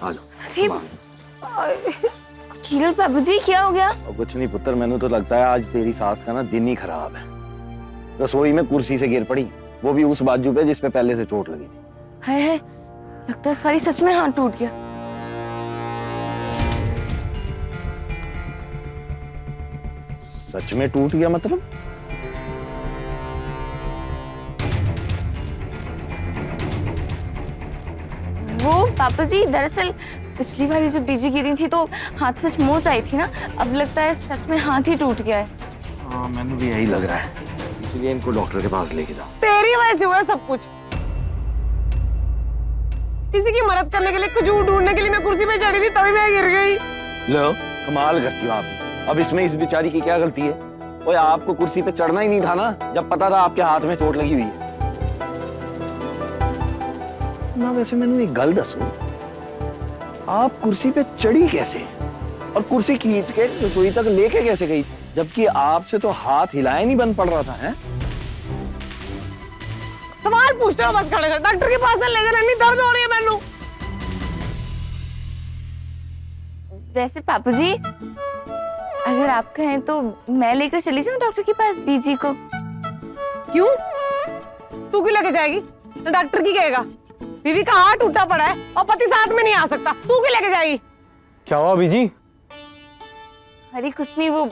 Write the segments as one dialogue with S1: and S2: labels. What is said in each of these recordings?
S1: आ जाओ।
S2: कीरल बाबूजी क्या हो गया?
S1: और कुछ नहीं पुत्र, मैंने तो लगता है आज तेरी सास का ना दिन ही खराब है। रसोई में कुर्सी से गिर पड़ी, वो भी उस बाजू पे जिस पे पहले से चोट लगी थी।
S2: है लगता है इस बारी सच में हाथ टूट गया।
S1: सच में टूट गया मतलब?
S2: वो पापा जी दरअसल पिछली बारी जब बीजी गिरी थी तो हाथ से मोच आई थी ना, अब लगता है सच में हाथ ही टूट गया है।
S1: हाँ मैंने भी यही लग रहा है, इसलिए इनको डॉक्टर के पास लेके जाओ।
S3: तेरी वजह से हुआ सब कुछ। किसी की मदद करने के लिए, कुछ ढूंढने के लिए मैं कुर्सी पे चढ़ी थी, तभी मैं गिर गई।
S1: लो कमाल करती हो आप। अब इसमें इस बेचारी की क्या गलती है? ओए आपको कुर्सी पे चढ़ना ही नहीं था ना, जब पता था आपके हाथ में चोट लगी हुई है ना। वैसे मैंने एक गल दसो, आप कुर्सी पे चढ़ी कैसे और कुर्सी खींच के रसोई तक लेके कैसे गई, जबकि आपसे तो हाथ हिलाए नहीं बंद पड़ रहा था? हैं?
S3: सवाल पूछते हो बस खड़े खड़े। डॉक्टर के पास ना ले जाना, इतनी दर्द हो रही है मैनू।
S2: वैसे पापा जी अगर आप कहें तो मैं लेकर चली जाऊं डॉक्टर के पास बीजी को।
S3: क्यों? तू क्यों लेके जाएगी? डॉक्टर की कहेगा बीवी का हाथ टूटा पड़ा है और पति साथ में नहीं आ सकता, तू क्यों लेके जाएगी?
S1: क्या हुआ बीजी?
S2: अरे कुछ नहीं, वो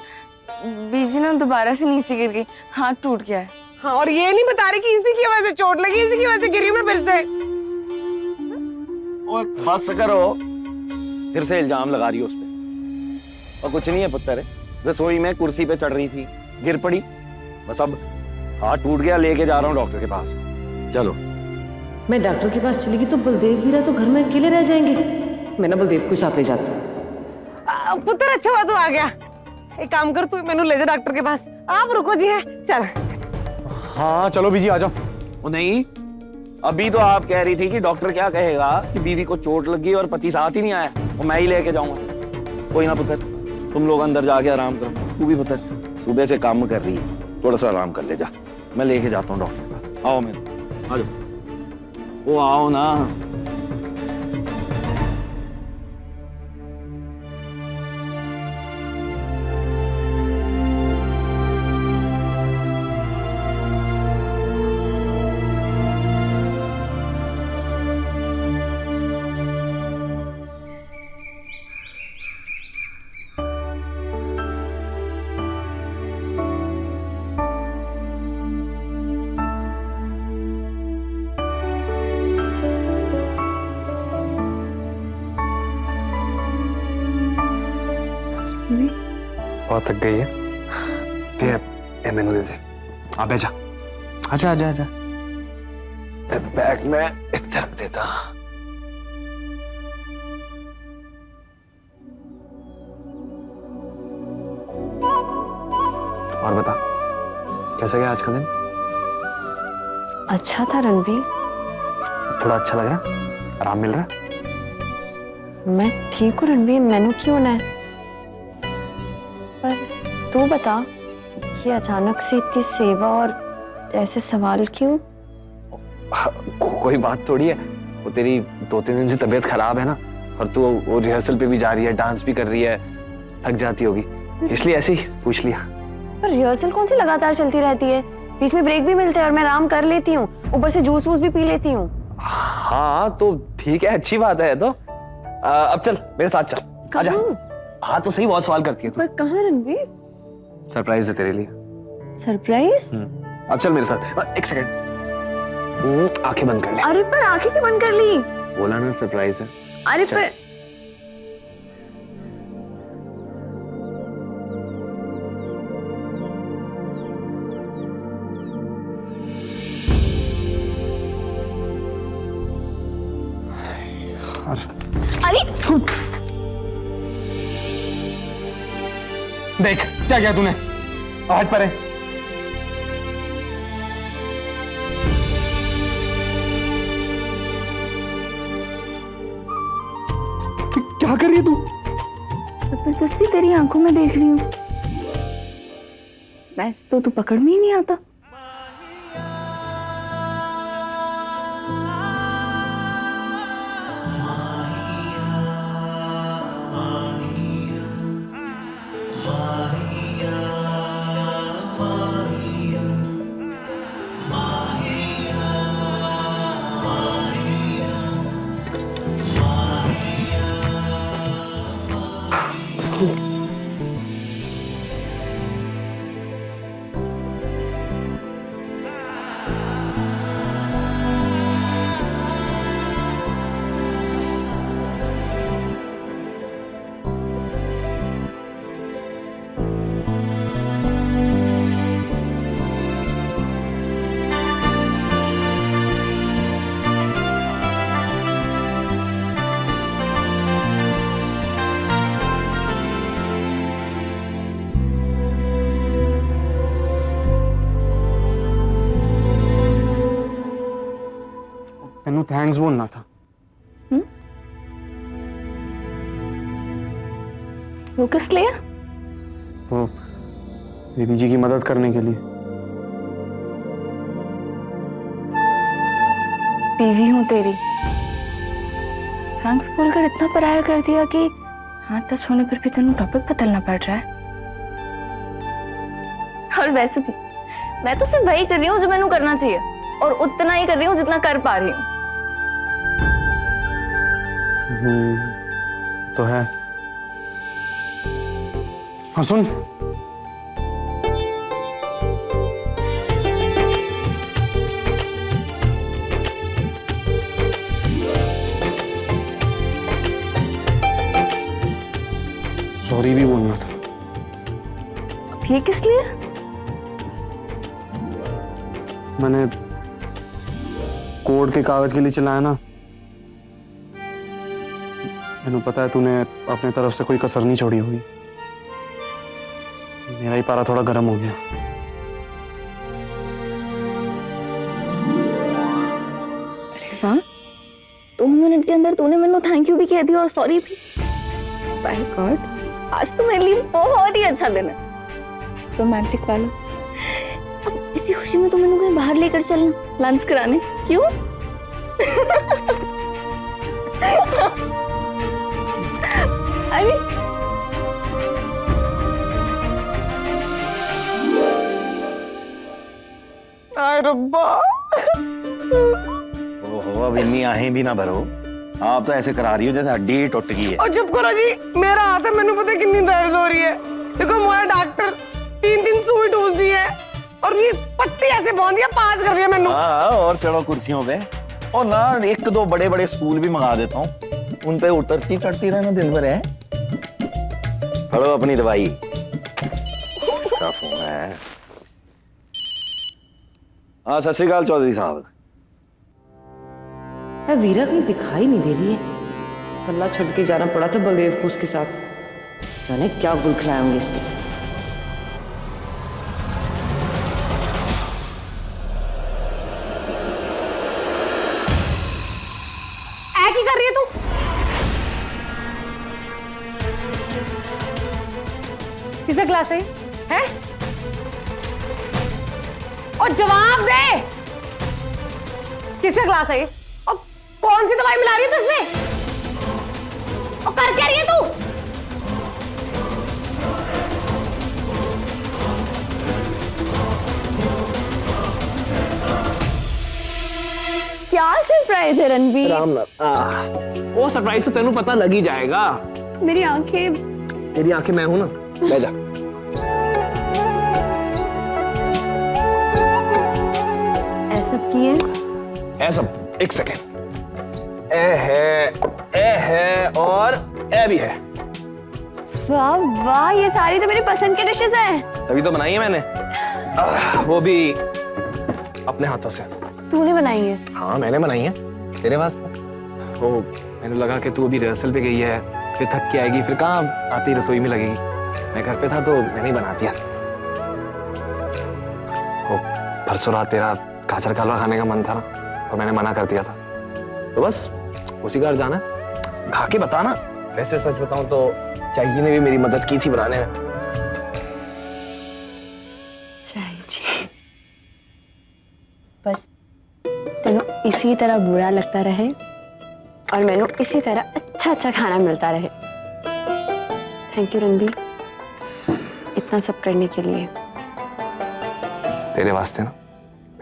S2: बीजी ना दोबारा से नीचे गिर गई, हाथ टूट गया है।
S3: हाँ, और ये नहीं बता रही कि इसी की वजह से चोट लगी, इसी की वजह से गिरी मैं फिर से।
S1: ओए बस करो, फिर से इल्जाम लगा रही हो उस पे। और कुछ नहीं है पुत्र, रसोई में कुर्सी पे चढ़ रही थी, गिर पड़ी, बस अब हाथ टूट गया, लेके जा रहा हूँ डॉक्टर के पास। चलो।
S4: मैं डॉक्टर के पास चली गई तो बलदेव भी रहा तो घर में अकेले रह जाएंगे। मैं ना बलदेव को साथ ले जाती हूँ।
S3: पुत्र अच्छा हुआ तू आ गया। एक काम कर, तू मैनू ले जा डॉक्टर के पास। आप रुको जी, है चल।
S1: हाँ चलो बीजी आ जाओ। वो नहीं, अभी तो आप कह रही थी कि डॉक्टर क्या कहेगा कि बीवी को चोट लगी और पति साथ ही नहीं आया, वो मैं ही लेके जाऊंगा। कोई ना पुत्र, तुम लोग अंदर जाके आराम करो। तू भी पुत्र सुबह से काम कर रही है, थोड़ा सा आराम कर ले जा, मैं लेके जाता हूँ डॉक्टर के पास। आओ मेरे, आ जाओ। वो आओ ना।
S5: बहुत थक गई है। ये मैनू दे दे। आ बैठ जा। आजा आजा आजा।
S1: बैग में इधर रख देता।
S5: और बता, कैसा गया आज का दिन?
S4: अच्छा था रणबीर।
S5: थोड़ा अच्छा लग रहा? आराम मिल रहा?
S4: मैं ठीक हूँ रणबीर, मैनू क्यों ना है? पर तू बता, ये अचानक से इतनी सेवा और ऐसे सवाल क्यों?
S5: कोई बात थोड़ी है, वो तेरी 2-3 दिन से तबीयत खराब है ना, और तू वो रिहर्सल पे भी जा रही है, डांस भी कर रही है, थक जाती होगी, इसलिए ऐसे ही पूछ लिया।
S4: पर रिहर्सल कौन सी लगातार चलती रहती है? बीच में ब्रेक भी मिलते हैं और मैं आराम कर लेती हूँ, ऊपर से जूस वूस भी पी लेती हूँ।
S5: हाँ तो ठीक है, अच्छी बात है। तो अब चल मेरे साथ चल। आजा। हाँ तो सही, बहुत सवाल करती है तू।
S4: पर कहाँ रणबीर?
S5: सरप्राइज है तेरे लिए।
S4: सरप्राइज?
S5: अब चल मेरे साथ। एक सेकंड, आंखें बंद कर ले।
S4: अरे पर आंखें क्यों बंद कर ली?
S5: बोला ना सरप्राइज है।
S4: अरे पर अरे
S5: देख क्या किया तूने, हट पर है। क्या कर रही है तू?
S2: जबरदस्ती तेरी आंखों में देख रही हूँ। वैसे तो तू पकड़ में ही नहीं आता।
S6: तेनू थैंक्स बोलना था।
S2: वो किस लिए?
S6: वो बेबी जी की मदद करने के लिए।
S2: बीवी हूं तेरी, थैंक्स बोलकर इतना पराया कर दिया कि हाथ टच होने पर भी तेनू टॉपिक बदलना पड़ रहा है। और वैसे भी मैं तो सिर्फ वही कर रही हूँ जो मैंने करना चाहिए, और उतना ही कर रही हूँ जितना कर पा रही हूँ।
S6: तो है। हाँ सुन, सॉरी भी बोलना था।
S2: अब ये किस लिए?
S6: मैंने कोर्ट के कागज के लिए चलाया ना, मैंने पता है तूने अपने तरफ से कोई कसर नहीं छोड़ी होगी। मेरा ही पारा थोड़ा गर्म हो गया।
S2: अरे वाह, 2 मिनट के अंदर तूने मैंने थैंक यू भी कह दिया और सॉरी भी। बाय गॉड, आज तो मेरे लिए बहुत ही अच्छा दिन है, रोमांटिक वाला। अब इसी खुशी में तो मैंने कहीं बाहर लेकर चलना, लंच कराने। क्यों? अरे
S3: आय रब्बा।
S1: ओहो, अब इतनी आहें भी ना भरो। आप तो ऐसे करा रही हो जैसे हड्डी ही टूट गई है।
S3: और चुप करो जी, मेरा हाथ है, मैंने पता कितनी दर्द हो रही है। देखो मोया डॉक्टर 3 सुई ठूस दी है और ये पट्टी ऐसे बांध दिया, पास कर दिया मैंने।
S1: हाँ, और चढ़ो कुर्सियों पे, और ना 1-2 बड़े-बड़े स्टूल भी मंगा देता हूँ, उन पे उतरती चढ़ती रहना दिन भर है। पढ़ो अपनी दवाई। क्या फोन है? हाँ, सत श्री अकाल चौधरी साहब।
S7: वीरा कहीं दिखाई नहीं दे रही है। पल्ला छोड़ के जाना पड़ा था बलदेव को उसके साथ। जाने क्या गुल खिलाए होंगे इसने।
S3: ऐसी कर रही है तू? किसे क्लास है? हैं? और जवाब दे, किसे क्लास है? और कौन सी दवाई मिला रही है तू इसमें? और कर क्या रही है तू?
S2: क्या सरप्राइज है रणवीर?
S5: वो सरप्राइज तो तेनू पता लग ही जाएगा।
S2: मेरी आंखें।
S5: तेरी आंखें मैं हूं ना, ले जा।
S2: ऐसा किए?
S5: ऐसा, एक सेकेंड। ए है और ए भी है।
S2: वाह वाह, ये सारी तो मेरी पसंद के डिशेस हैं।
S5: तभी तो बनाई है मैंने, वो भी अपने हाथों से।
S2: तूने बनाई है?
S5: हाँ, मैंने बनाई है तेरे वास्ते। वो मैंने लगा कि तू अभी रिहर्सल पे गई है, फिर थक के आएगी, फिर कहाँ आती रसोई में लगेगी। मैं घर पे था तो मैंने ही बना दिया। वो परसों रात तेरा गाजर का हलवा खाने का मन था ना, और मैंने मना कर दिया था, तो बस उसी घर जाना, खा के बताना। वैसे सच बताऊं तो चाची ने भी मेरी मदद की थी बनाने में।
S4: चाहिए बस तेनू इसी तरह बुरा लगता रहे और मैनू इसी तरह अच्छा अच्छा खाना मिलता रहे। थैंक यू रणबीर, इतना सब करने के लिए।
S5: तेरे वास्ते ना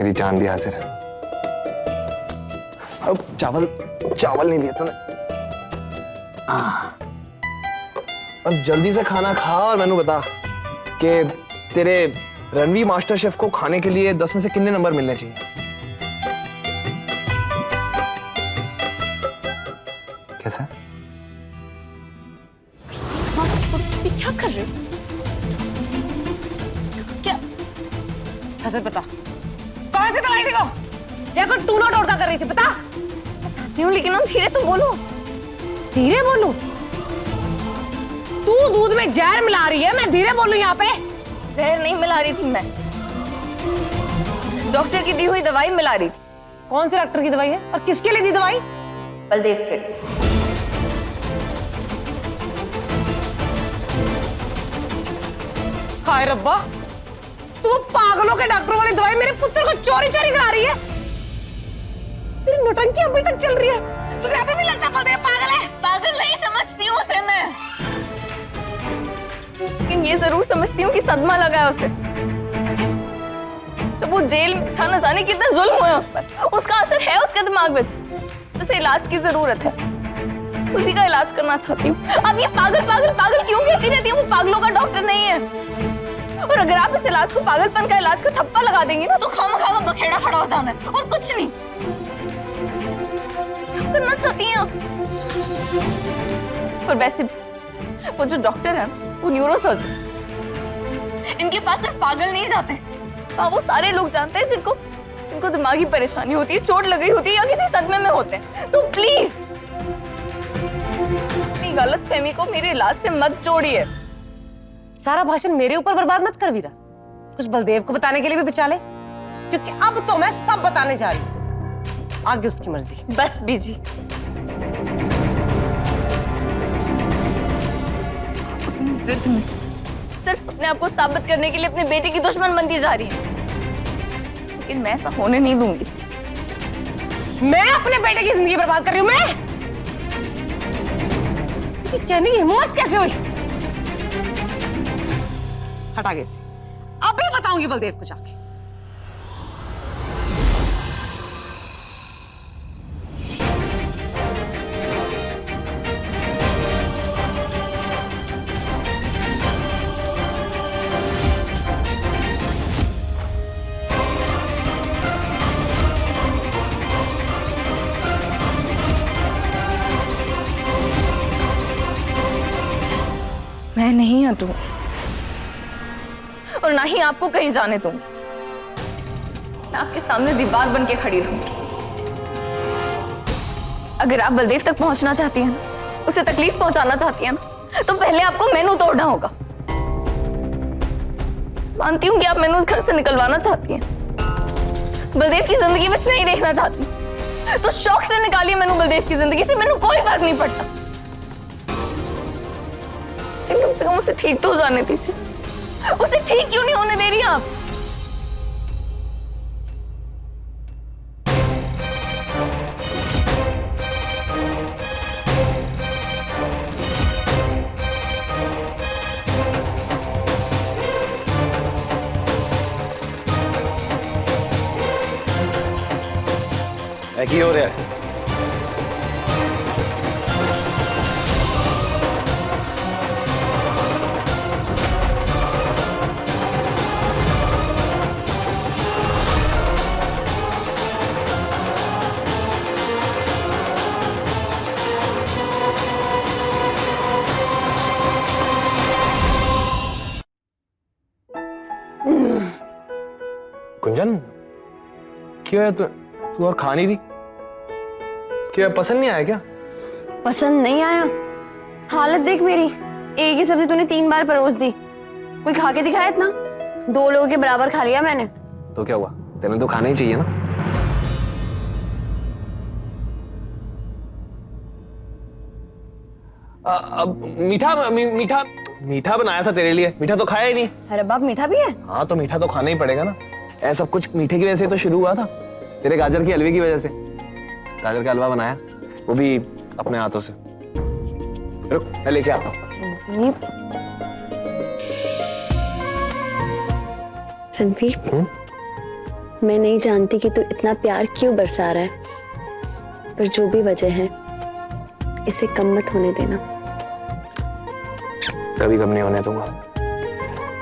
S5: मेरी जान भी हाजिर है। अब चावल नहीं लिया तूने। अब जल्दी से खाना खा और मैंने बता कि तेरे रणवीर मास्टर शेफ को खाने के लिए 10 में से कितने नंबर मिलने चाहिए? कैसा?
S2: क्या कर रहे हो? क्या?
S3: सच बता, कौन सी दवाई थी वो? या कोई टूनो टोटका कर रही थी? बता।
S2: बताती हूँ, लेकिन हम धीरे तो बोलो।
S3: धीरे बोलूं? तू दूध में जहर मिला रही है, मैं धीरे बोलूं यहाँ पे?
S2: जहर नहीं मिला रही थी मैं, डॉक्टर की दी हुई दवाई मिला रही थी।
S3: कौन से डॉक्टर की दवाई है और किसके लिए दी दवाई?
S2: बलदेव के।
S3: हाय रब्बा, तू पागलों के डॉक्टर वाली दवाई मेरे पुत्र को चोरी चोरी करा रही है। तेरी नौटंकी अभी तक चल रही है। तुझे अभी भी लगता है बलदेव पागल है?
S2: पागल नहीं समझती हूँ उसे मैं, लेकिन ये जरूर समझती हूँ कि सदमा लगा है उसे। जब वो जेल में था, न जाने कितना जुल्म हुआ है उस पर। उसका असर है उसके दिमाग में। उसे इलाज की जरूरत है, उसी का इलाज करना चाहती हूँ। अब ये पागल पागल पागल क्यों कहती रहती है? वो पागलों का डॉक्टर नहीं है। और अगर आप इस इलाज को पागलपन का इलाज का ठप्पा लगा देंगे ना, तो खामखा का बखेड़ा खड़ा हो जाना है और कुछ नहीं। क्या करना चाहती हैं आप? और वैसे भी वो जो डॉक्टर है वो न्यूरोसर्जन, इनके पास सिर्फ पागल नहीं जाते। हाँ, वो सारे लोग जानते हैं जिनको दिमागी परेशानी होती है, चोट लगी होती है या किसी सदमे में होते हैं। तो प्लीज अपनी गलतफहमी को मेरे इलाज से मत जोड़िए।
S3: सारा भाषण मेरे ऊपर बर्बाद मत कर वीरा। कुछ बलदेव को बताने के लिए भी बचा ले, क्योंकि अब तो मैं सब बताने जा रही हूँ। आगे उसकी मर्जी।
S2: बस बीजी, अपनी जिद में सिर्फ अपने आप को साबित करने के लिए अपने बेटे की दुश्मन बनती जा रही है, लेकिन मैं ऐसा होने नहीं दूंगी।
S3: मैं अपने बेटे की जिंदगी बर्बाद कर रही हूँ? मैं ये कहने की हिम्मत कैसे हुई? हट आगे से, अभी बताऊंगी बलदेव को जाके।
S2: मैं नहीं हटूं और ना ही आपको कहीं जाने दूंगी। मैं आपके सामने दीवार बन के खड़ी रहूंगी। अगर आप बलदेव तक पहुंचना चाहती हैं ना, उसे तकलीफ पहुंचाना चाहती हैं ना, तो पहले आपको मेनू तोड़ना होगा। मानती हूं कि आप मैनू उस घर से निकलवाना चाहती हैं, बलदेव की जिंदगी में नहीं देखना चाहती, तो शौक से निकालिए मैनू बलदेव की जिंदगी से। मैनू कोई फर्क नहीं पड़ता, कम से कम उसे ठीक तो हो जाने दीजिए। उसे ठीक क्यों नहीं होने दे रही आप?
S1: की हो रहा है?
S5: गुंजन, क्यों है तू और खा नहीं रही? क्या पसंद नहीं आया क्या?
S4: पसंद नहीं आया? हालत देख मेरी, एक ही सब्जी तूने 3 बार परोस दी। कोई खा के दिखाया इतना? 2 लोगों के बराबर खा लिया मैंने।
S5: तो क्या हुआ, तेने तो खाना ही चाहिए ना। अब मीठा बनाया था तेरे लिए, मीठा तो खाया ही नहीं।
S4: अरे बाप, मीठा भी है?
S5: हाँ, तो मीठा तो खाना ही पड़ेगा ना। ऐसा सब कुछ मीठे की वजह से तो शुरू हुआ था, तेरे गाजर के हलवे की वजह से। गाजर का हलवा बनाया, वो भी अपने हाथों से। रुक, मैं लेके आता हूँ।
S4: रणवीर, मैं नहीं जानती कि तू इतना प्यार क्यों बरसा रहा है, पर जो भी वजह है, इसे कम मत होने देना।
S5: कभी कम नहीं होने दूंगा,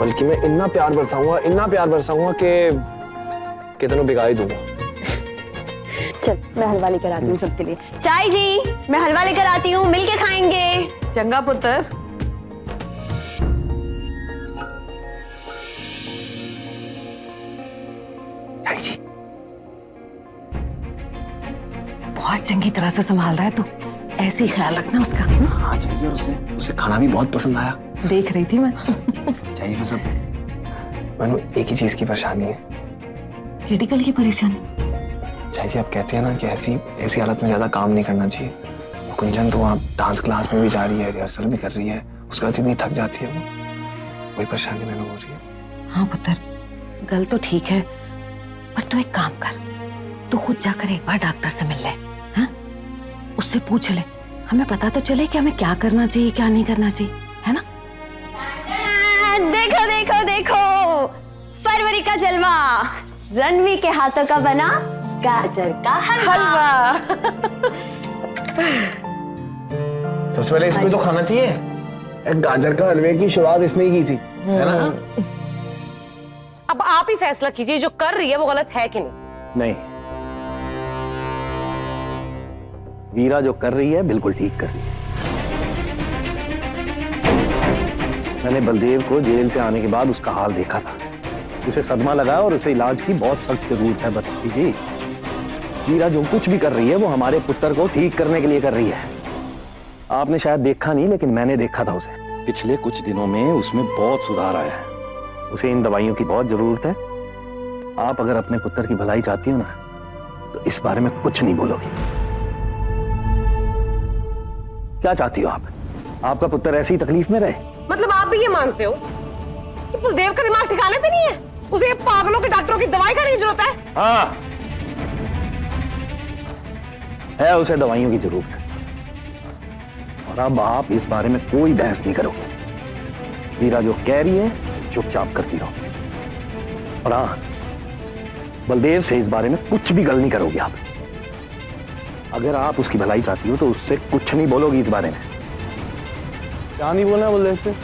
S5: बल्कि मैं इतना प्यार बरसाऊंगा कि तेनों बिगा ही दूंगा।
S4: चल, मैं हलवा लेकर आती हूँ सबके लिए। चाय जी, मैं हलवा लेकर आती हूँ, मिलके खाएंगे।
S3: चंगा पुत्र।
S5: जी,
S3: बहुत चंगी तरह से संभाल रहा है तू, ऐसे ही ख्याल रखना उसका।
S5: हाँ चाहिए, और उसे खाना भी बहुत पसंद आया।
S3: देख रही थी मैं।
S5: चाहिए बस। अब मैंने एक ही चीज की परेशानी है।
S3: क्रिटिकल की परेशानी?
S5: चाची जी आप कहते हैं ना कि ऐसी ऐसी हालत में ज्यादा काम नहीं करना चाहिए। गुंजन तो वहाँ डांस क्लास में भी जा रही है, रिहर्सल भी कर रही है, उसके बाद इतनी थक जाती है वो, वही परेशानी मैंने हो रही है।
S3: हाँ पुत्र, गल तो ठीक है, पर तू एक काम कर, तू खुद जाकर एक बार डॉक्टर से मिल ले, हाँ? उससे पूछ ले, हमें पता तो चले कि हमें क्या करना चाहिए क्या नहीं करना चाहिए, है ना?
S4: देखो देखो देखो, फरवरी का जलवा, रणवी के हाथों का बना गाजर का हलवा।
S5: सबसे पहले इसको तो खाना चाहिए, गाजर का हलवे की शुरुआत इसने ही की थी, है ना?
S3: अब आप ही फैसला कीजिए, जो कर रही है वो गलत है कि नहीं।
S1: नहीं, वीरा जो कर रही है बिल्कुल ठीक कर रही है। मैंने बलदेव को जेल से आने के बाद उसका हाल देखा था, उसे सदमा लगा और उसे इलाज की बहुत सख्त जरूरत है। बच्ची जी, वीरा जो कुछ भी कर रही है वो हमारे पुत्र को ठीक करने के लिए कर रही है। आपने शायद देखा नहीं, लेकिन मैंने देखा था उसे। पिछले कुछ दिनों में उसमें बहुत सुधार आया है। उसे इन दवाइयों की बहुत जरूरत है। आप अगर अपने पुत्र की भलाई चाहती हो ना, तो इस बारे में कुछ नहीं बोलोगी। क्या चाहती हो आप? आपका पुत्र ऐसी तकलीफ में रहे?
S3: मतलब आप भी ये मानते हो कि बलदेव का दिमाग ठिकाने पे नहीं है, उसे ये पागलों के डॉक्टरों की दवाई खाने की जरूरत है?
S1: हाँ, है उसे दवाइयों की जरूरत है। और अब आप इस बारे में कोई बहस नहीं करोगे। वीरा जो कह रही है चुपचाप करती रहो। और हाँ, बलदेव से इस बारे में कुछ भी गल नहीं करोगे आप। अगर आप उसकी भलाई चाहती हो तो उससे कुछ नहीं बोलोगी इस बारे में।
S6: क्या नहीं बोलना बलदेव से?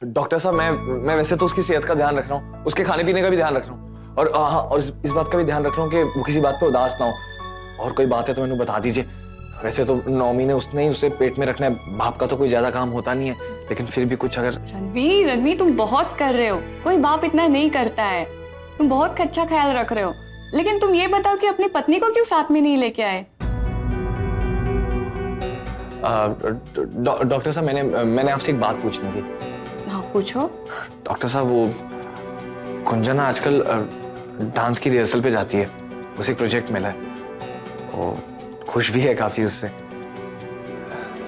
S5: डॉक्टर साहब मैं वैसे तो उसकी सेहत का ध्यान रख रहा हूँ, उसके खाने पीने का भी ध्यान रख रहा हूँ, और हाँ, और इस बात का भी ध्यान रख रहा हूँ कि वो किसी बात पे उदास ना हो। और कोई बात है तो मैंने बता दीजिए। वैसे तो 9 महीने उसने ही उसे पेट में रखना है, बाप का तो कोई ज्यादा काम होता नहीं है, लेकिन फिर भी कुछ अगर।
S8: रणवीर तुम बहुत कर रहे हो, कोई बाप इतना नहीं करता है। तुम बहुत अच्छा ख्याल रख रहे हो, लेकिन तुम ये बताओ कि अपनी पत्नी को क्यों साथ में नहीं लेके आए?
S5: डॉक्टर साहब मैंने आपसे एक बात पूछनी थी।
S8: हाँ पूछो।
S5: डॉक्टर साहब वो गुंजन आजकल डांस की रिहर्सल पे जाती है, उसे प्रोजेक्ट मिला है, वो खुश भी है काफी उससे।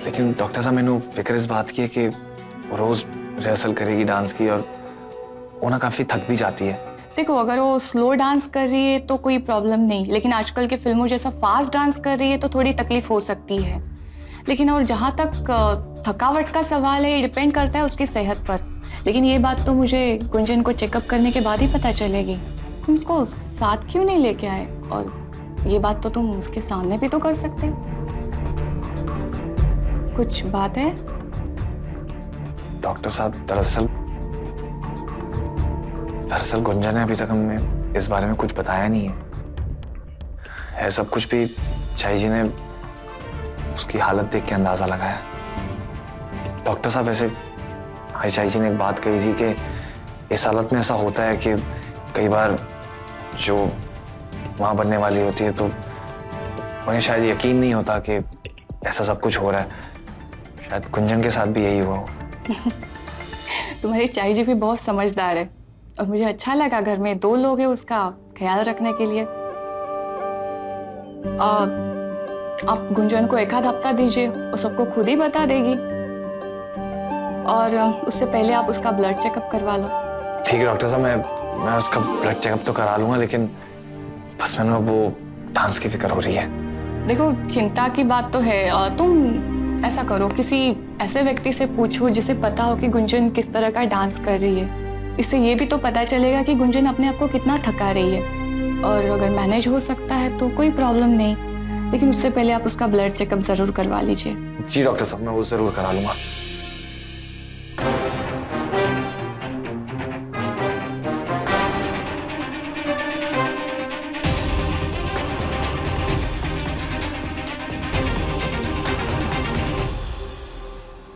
S5: लेकिन डॉक्टर साहब मैंने फिक्र इस बात की है कि वो रोज रिहर्सल करेगी डांस की, और वो ना काफी थक भी जाती है।
S8: देखो, अगर वो स्लो डांस कर रही है तो कोई प्रॉब्लम नहीं, लेकिन आजकल के फिल्मों जैसा फास्ट डांस कर रही है तो थोड़ी तकलीफ हो सकती है। लेकिन और जहाँ तक थकावट का सवाल है, ये डिपेंड करता है उसकी सेहत पर। लेकिन ये बात तो मुझे गुंजन को चेकअप करने के बाद ही पता चलेगी। तुम उसको साथ क्यों नहीं लेके आए? और ये बात तो तुम उसके सामने भी तो कर सकते हो। कुछ बात है?
S5: डॉक्टर साहब दरअसल गुंजन ने अभी तक हमें इस बारे में कुछ बताया नहीं है सब कुछ भी चाई जी ने उसकी हालत देख के अंदाजा लगाया। डॉक्टर साहब वैसे चाई जी ने एक बात कही थी कि इस हालत में ऐसा होता है कि कई बार जो मां बनने वाली होती है तो उन्हें शायद यकीन नहीं होता कि ऐसा सब कुछ हो रहा है। शायद गुंजन के साथ भी यही हुआ हो।
S8: तुम्हारी चाई जी भी बहुत समझदार है, और मुझे अच्छा लगा घर में 2 लोग हैं उसका ख्याल रखने के लिए। आप गुंजन को 1 आध हफ्ता दीजिए, वो सबको खुद ही बता देगी। और उससे पहले आप उसका ब्लड चेकअप करवा लो।
S5: ठीक है डॉक्टर साहब, मैं उसका ब्लड चेकअप तो करा लूंगा, लेकिन बस मैंने वो डांस की फिक्र हो रही है।
S8: देखो, चिंता की बात तो है। तुम ऐसा करो, किसी ऐसे व्यक्ति से पूछो जिसे पता हो कि गुंजन किस तरह का डांस कर रही है। इससे ये भी तो पता चलेगा कि गुंजन अपने आप को कितना थका रही है, और अगर मैनेज हो सकता है तो कोई प्रॉब्लम नहीं। लेकिन उससे पहले आप उसका ब्लड चेकअप जरूर करवा लीजिए।
S5: जी डॉक्टर साहब, मैं वो जरूर करा लूंगा।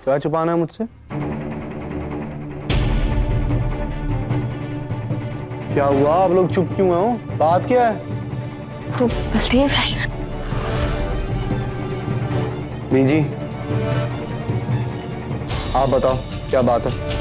S6: क्या छुपाना है मुझसे? क्या हुआ, आप लोग चुप क्यों हो? बात क्या है?
S2: वो बलदेव है।
S6: बीजी, आप बताओ क्या बात है?